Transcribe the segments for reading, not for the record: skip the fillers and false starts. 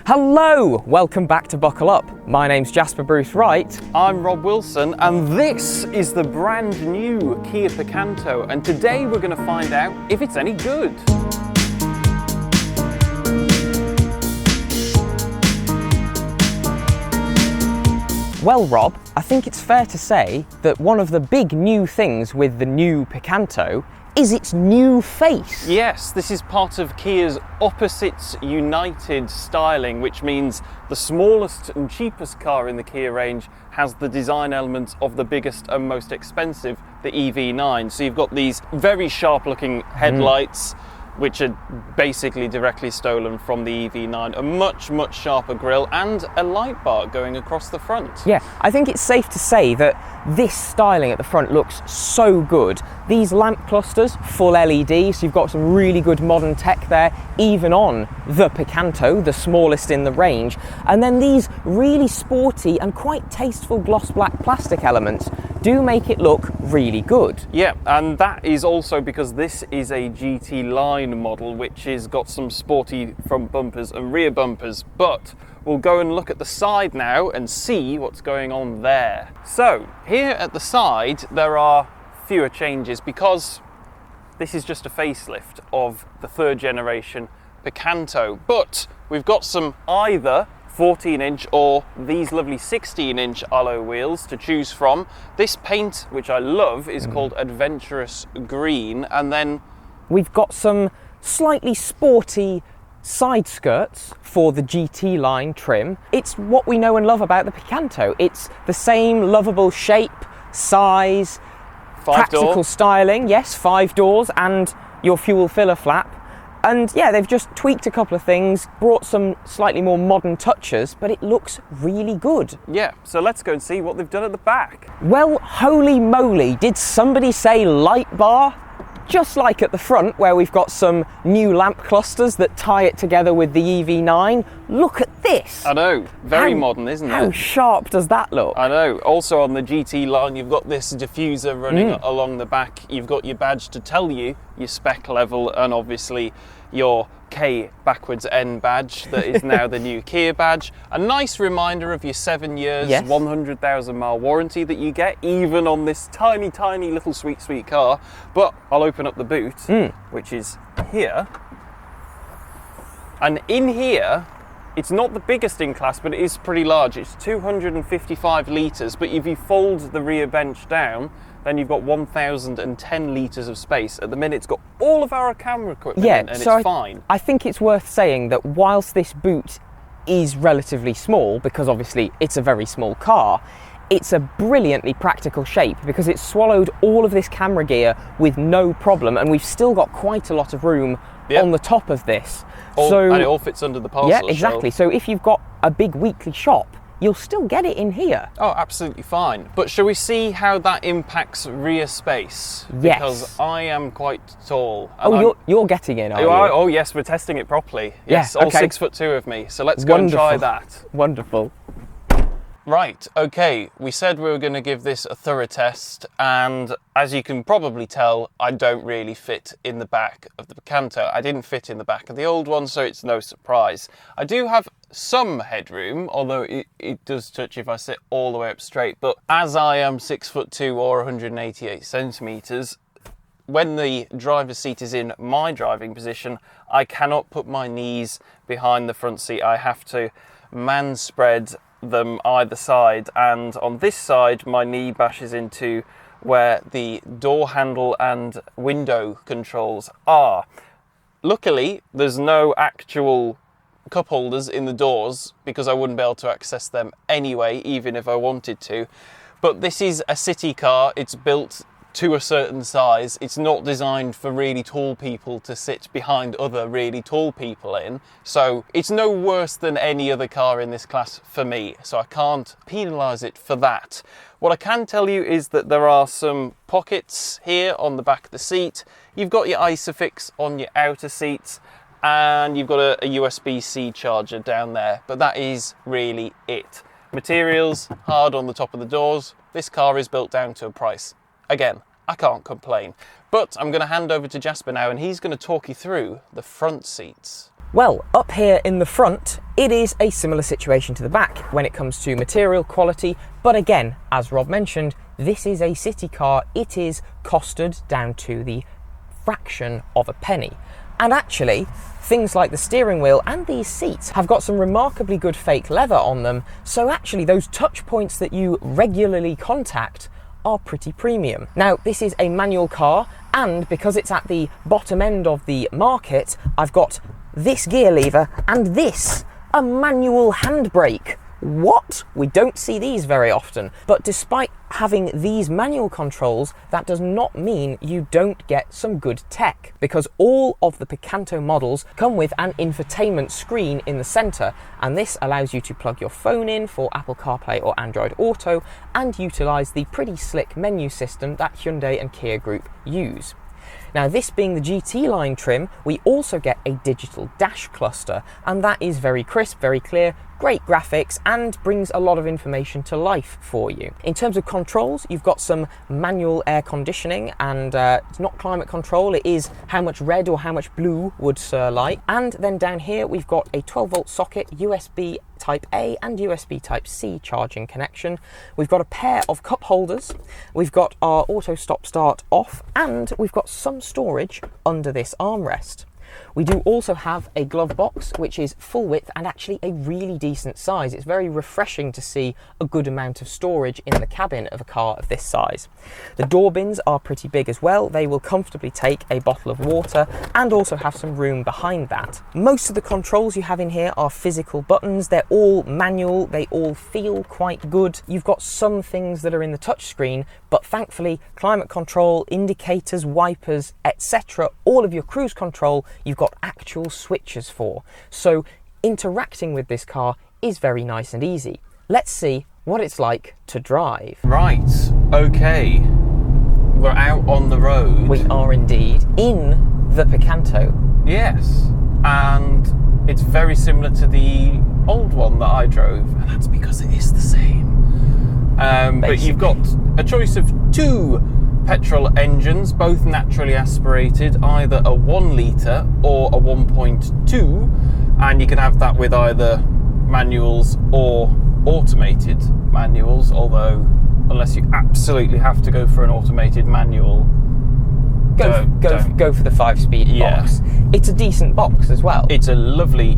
Hello! Welcome back to Buckle Up. My name's Jasper Bruce Wright. I'm Rob Wilson, and this is the brand new Kia Picanto, and today we're going to find out if it's any good. Well, Rob, I think it's fair to say that one of the big new things with the new Picanto is its new face. Yes, this is part of Kia's Opposites United styling, which means the smallest and cheapest car in the Kia range has the design elements of the biggest and most expensive, the EV9. So you've got these very sharp looking headlights, which are basically directly stolen from the EV9, a much sharper grille and a light bar going across the front. Yeah, I think it's safe to say that this styling at the front looks so good. These lamp clusters, full LED, so you've got some really good modern tech there, even on the Picanto, the smallest in the range. And then these really sporty and quite tasteful gloss black plastic elements do make it look really good. Yeah, and that is also because this is a GT line model, which has got some sporty front bumpers and rear bumpers, but we'll go and look at the side now and see what's going on there. So here at the side there are fewer changes because this is just a facelift of the third generation Picanto, but we've got some either 14-inch or these lovely 16-inch alloy wheels to choose from. This paint, which I love, is called Adventurous Green, and then we've got some slightly sporty side skirts for the GT line trim. It's what we know and love about the Picanto. It's the same lovable shape, size, practical styling, yes, 5 doors and your fuel filler flap. And yeah, they've just tweaked a couple of things, brought some slightly more modern touches, but it looks really good. Yeah, so let's go and see what they've done at the back. Well, holy moly, did somebody say light bar? Just like at the front, where we've got some new lamp clusters that tie it together with the EV9. Look at this! I know, very modern, isn't it? How sharp does that look? I know. Also on the GT line, you've got this diffuser running along the back. You've got your badge to tell you your spec level, and obviously your K backwards N badge that is now the new Kia badge. A nice reminder of your 7 years, 100,000 mile warranty that you get even on this tiny little sweet car. But I'll open up the boot, which is here. And in here, it's not the biggest in class, but it is pretty large. It's 255 litres, but if you fold the rear bench down, then you've got 1,010 litres of space. At the minute, it's got all of our camera equipment in, and so it's fine. I think it's worth saying that whilst this boot is relatively small, because obviously it's a very small car, it's a brilliantly practical shape because it's swallowed all of this camera gear with no problem, and we've still got quite a lot of room on the top of this. And it all fits under the parcel Yeah, exactly. So if you've got a big weekly shop, you'll still get it in here. Oh, absolutely fine. But shall we see how that impacts rear space? Yes. Because I am quite tall. Oh, you're getting in, are you? Oh, yes, we're testing it properly. Yes, all 6'2" of me. So let's go and try that. Wonderful. Right, okay, we said we were going to give this a thorough test, and as you can probably tell, I don't really fit in the back of the Picanto. I didn't fit in the back of the old one, so it's no surprise. I do have some headroom, although it does touch if I sit all the way up straight, but as I am 6'2" or 188 centimetres, when the driver's seat is in my driving position, I cannot put my knees behind the front seat. I have to man spread them either side, and on this side my knee bashes into where the door handle and window controls are. Luckily there's no actual cup holders in the doors because I wouldn't be able to access them anyway, even if I wanted to. But this is a city car, it's built to a certain size. It's not designed for really tall people to sit behind other really tall people in. So it's no worse than any other car in this class for me. So I can't penalise it for that. What I can tell you is that there are some pockets here on the back of the seat. You've got your ISOFIX on your outer seats, and you've got a USB-C charger down there. But that is really it. Materials, hard on the top of the doors. This car is built down to a price. Again, I can't complain. But I'm going to hand over to Jasper now, and he's going to talk you through the front seats. Well, up here in the front, it is a similar situation to the back when it comes to material quality, but again, as Rob mentioned, this is a city car. It is costed down to the fraction of a penny. And actually, things like the steering wheel and these seats have got some remarkably good fake leather on them, so actually those touch points that you regularly contact are pretty premium. Now, this is a manual car, and because it's at the bottom end of the market, I've got this gear lever and this, a manual handbrake. What? We don't see these very often. But despite having these manual controls, that does not mean you don't get some good tech, because all of the Picanto models come with an infotainment screen in the center, and this allows you to plug your phone in for Apple CarPlay or Android Auto and utilize the pretty slick menu system that Hyundai and Kia Group use. Now, this being the GT line trim, we also get a digital dash cluster, and that is very crisp, very clear, great graphics, and brings a lot of information to life for you. In terms of controls, you've got some manual air conditioning, and it's not climate control, it is how much red or how much blue would Sir like. And then down here, we've got a 12-volt socket, USB Type A and USB Type C charging connection. We've got a pair of cup holders, we've got our auto stop start off, and we've got some storage under this armrest. We do also have a glove box, which is full width and actually a really decent size. It's very refreshing to see a good amount of storage in the cabin of a car of this size. The door bins are pretty big as well. They will comfortably take a bottle of water and also have some room behind that. Most of the controls you have in here are physical buttons. They're all manual. They all feel quite good. You've got some things that are in the touchscreen, but thankfully climate control, indicators, wipers, etc., all of your cruise control, you've got actual switches for. So interacting with this car is very nice and easy. Let's see what it's like to drive. Right, okay. We're out on the road. We are indeed in the Picanto. Yes, and it's very similar to the old one that I drove, and that's because it is the same. But you've got a choice of two petrol engines, both naturally aspirated, either a 1 litre or a 1.2, and you can have that with either manuals or automated manuals, although unless you absolutely have to go for an automated manual, go for the 5-speed box. It's a decent box as well. It's a lovely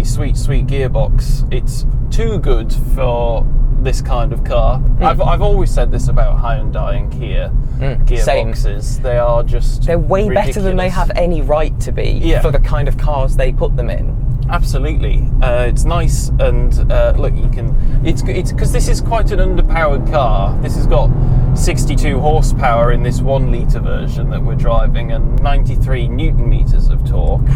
sweet gearbox. It's too good for this kind of car. I've always said this about Hyundai and Kia gearboxes. Same. They are just they're way ridiculous. better than they have any right to be for the kind of cars they put them in. Absolutely, it's nice, and look, you can. It's because this is quite an underpowered car. This has got 62 horsepower in this 1 litre version that we're driving, and 93 newton meters of torque.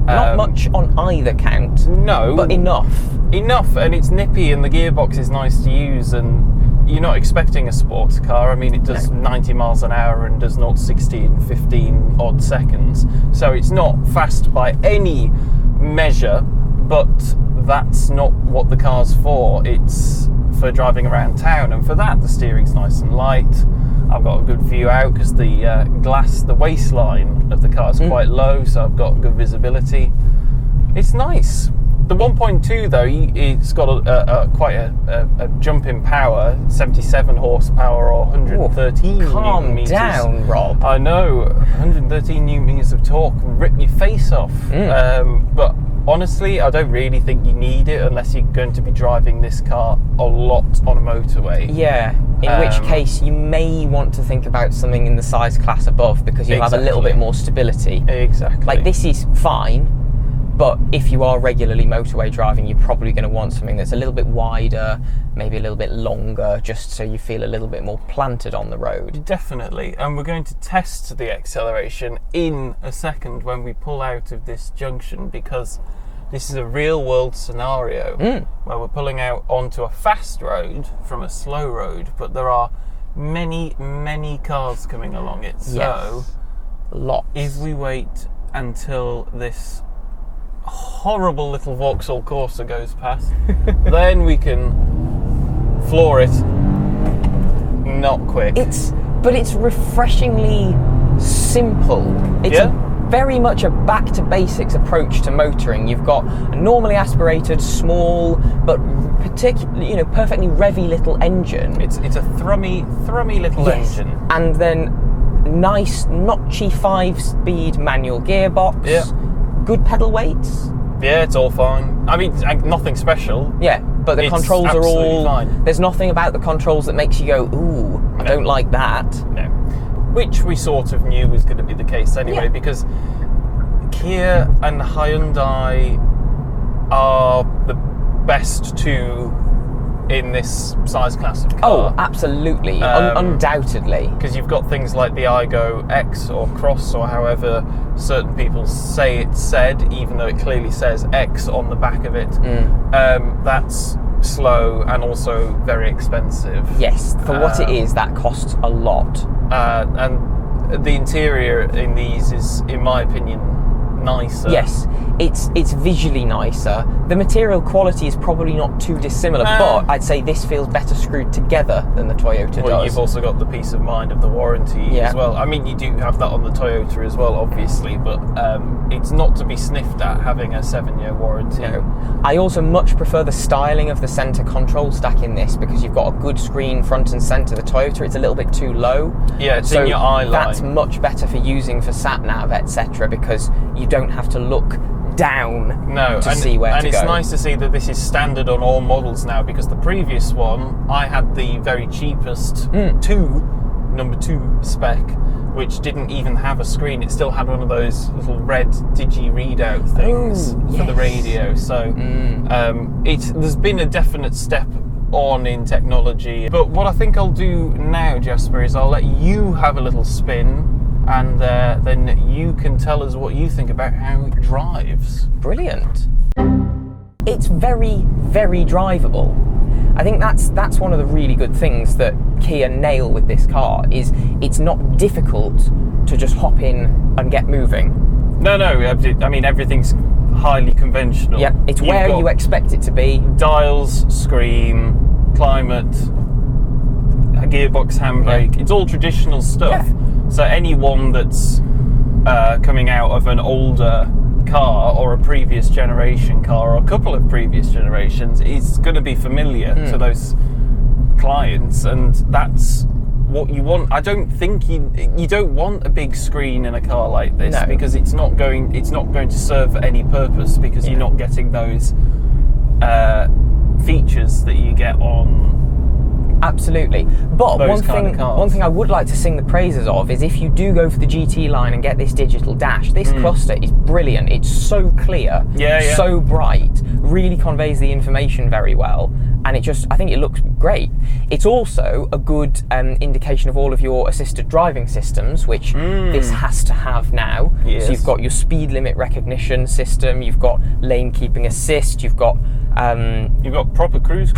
Not much on either count. No, but enough, and it's nippy, and the gearbox is nice to use, and you're not expecting a sports car. I mean, it does 90 miles an hour and does 0 to 60 in 15 odd seconds, so it's not fast by any measure, but that's not what the car's for. It's for driving around town, and for that the steering's nice and light. I've got a good view out because the waistline of the car is quite low, so I've got good visibility. It's nice. The 1.2 though, it's got quite a jump in power, 77 horsepower or 113 newton meters. Calm down, Rob. I know, 113 newton meters of torque, rip your face off. But honestly, I don't really think you need it unless you're going to be driving this car a lot on a motorway. Yeah, in which case you may want to think about something in the size class above, because you'll have a little bit more stability. Exactly. Like, this is fine, but if you are regularly motorway driving, you're probably going to want something that's a little bit wider, maybe a little bit longer, just so you feel a little bit more planted on the road. Definitely, and we're going to test the acceleration in a second when we pull out of this junction, because this is a real world scenario where we're pulling out onto a fast road from a slow road, but there are many cars coming along it. So lots. If we wait until this horrible little Vauxhall Corsa goes past, then we can floor it. Not quick. But it's refreshingly simple. very much a back to basics approach to motoring. You've got a normally aspirated, small, but particularly, perfectly revvy little engine. It's a thrummy little engine. And then nice, notchy 5-speed manual gearbox. Yeah. Good pedal weights. Yeah, it's all fine. I mean, nothing special. Yeah, but the controls are all fine. There's nothing about the controls that makes you go, ooh, I don't like that. No. Which we sort of knew was going to be the case anyway, because Kia and Hyundai are the best two in this size class of car. Oh, absolutely, undoubtedly. Because you've got things like the Aygo X or Cross, or however certain people say it's said, even though it clearly says X on the back of it. That's slow and also very expensive. Yes, for what it is, that costs a lot. And the interior in these is, in my opinion, nicer. Yes, it's visually nicer. The material quality is probably not too dissimilar, but I'd say this feels better screwed together than the Toyota does. You've also got the peace of mind of the warranty as well. I mean, you do have that on the Toyota as well, obviously, but it's not to be sniffed at having a 7-year warranty. No. I also much prefer the styling of the centre control stack in this, because you've got a good screen front and centre. The Toyota, it's a little bit too low. Yeah, it's in your eye line. That's much better for using for sat-nav, etc., because you don't have to look down to see where to go. And it's nice to see that this is standard on all models now, because the previous one, I had the very cheapest number 2 spec, which didn't even have a screen. It still had one of those little red digi readout things for the radio. So there's been a definite step on in technology. But what I think I'll do now, Jasper, is I'll let you have a little spin, and then you can tell us what you think about how it drives. Brilliant. It's very, very drivable. I think that's one of the really good things that Kia nail with this car, is it's not difficult to just hop in and get moving. No, I mean, everything's highly conventional. Yeah, it's where you expect it to be. Dials, screen, climate, a gearbox, handbrake. It's all traditional stuff. Yeah. So anyone that's coming out of an older car or a previous generation car or a couple of previous generations is going to be familiar to those clients, and that's what you want. I don't think you don't want a big screen in a car like this, because it's not going to serve any purpose, because you're not getting those features that you get on. Absolutely. But one thing I would like to sing the praises of is, if you do go for the GT line and get this digital dash, this cluster is brilliant. It's so clear, so bright, really conveys the information very well, and I think it looks great. It's also a good indication of all of your assisted driving systems, which this has to have now. Yes. So you've got your speed limit recognition system, you've got lane keeping assist, you've got proper cruise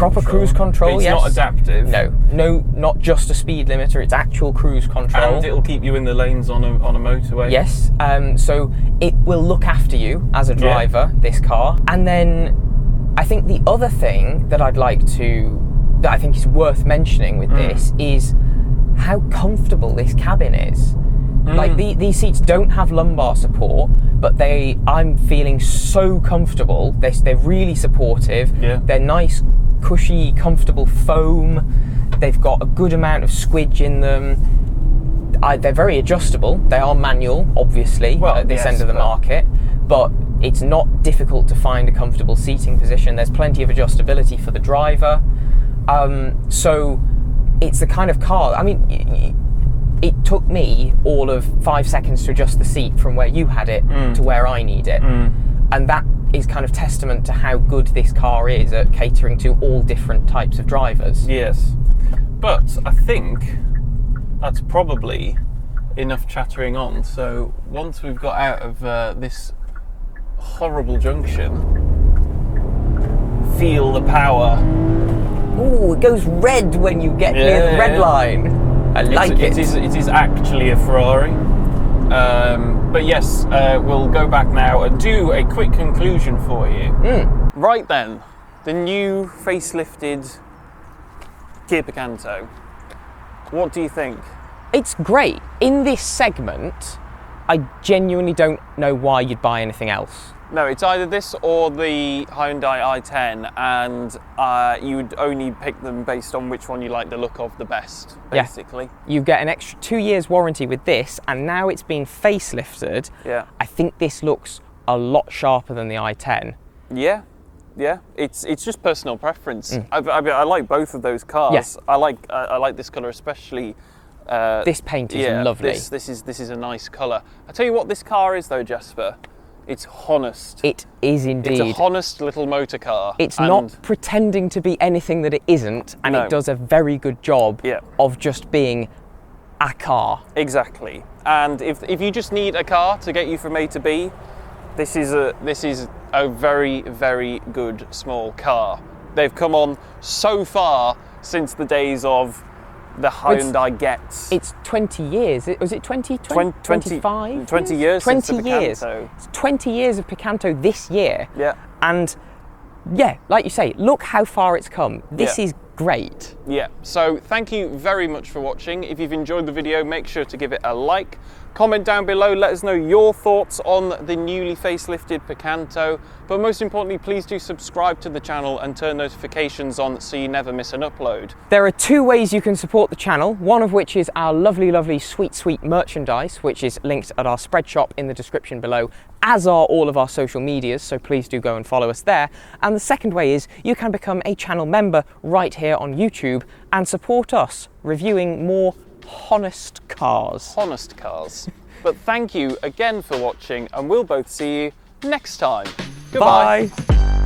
control. It's not adaptive. No, not just a speed limiter. It's actual cruise control. And it'll keep you in the lanes on a motorway. Yes. So it will look after you as a driver, this car. And then I think the other thing that I think is worth mentioning with this is how comfortable this cabin is. Like these seats don't have lumbar support, but I'm feeling so comfortable. They're really supportive. Yeah. They're nice, cushy, comfortable foam. They've got a good amount of squidge in them. They're very adjustable. They are manual, obviously, at this end of the market, but it's not difficult to find a comfortable seating position. There's plenty of adjustability for the driver. So it's the kind of car, I mean, it took me all of 5 seconds to adjust the seat from where you had it to where I need it. And that is kind of testament to how good this car is at catering to all different types of drivers. Yes. But I think that's probably enough chattering on. So once we've got out of this horrible junction, feel the power. Ooh, it goes red when you get near the red line. I like it. It is actually a Ferrari. But yes, we'll go back now and do a quick conclusion for you. Right then, the new facelifted Kia Picanto. What do you think? It's great. In this segment, I genuinely don't know why you'd buy anything else. No, it's either this or the Hyundai i10, and you would only pick them based on which one you like the look of the best, basically. Yeah. You get an extra 2 years warranty with this, and now it's been facelifted. Yeah. I think this looks a lot sharper than the i10. Yeah, yeah. It's just personal preference. I like both of those cars. Yeah. I like this colour especially. This paint is lovely. This is a nice colour. I tell you what this car is though, Jasper. It's honest. It is indeed. It's a honest little motor car. It's not pretending to be anything that it isn't, and it does a very good job of just being a car. Exactly. And if you just need a car to get you from A to B, this is a very, very good small car. They've come on so far since the days of the Hyundai Getz. It's 20 years. Was it 20, 25? 20 years 20 since the years. Picanto. It's 20 years of Picanto this year. Yeah. And yeah, like you say, look how far it's come. This is great. Yeah, so thank you very much for watching. If you've enjoyed the video, make sure to give it a like. Comment down below, let us know your thoughts on the newly facelifted Picanto. But most importantly, please do subscribe to the channel and turn notifications on so you never miss an upload. There are 2 ways you can support the channel, one of which is our lovely, lovely, sweet, sweet merchandise, which is linked at our spread shop in the description below, as are all of our social medias, so please do go and follow us there. And the second way is you can become a channel member right here on YouTube and support us reviewing more honest cars. Honest cars. But thank you again for watching, and we'll both see you next time. Goodbye. Bye.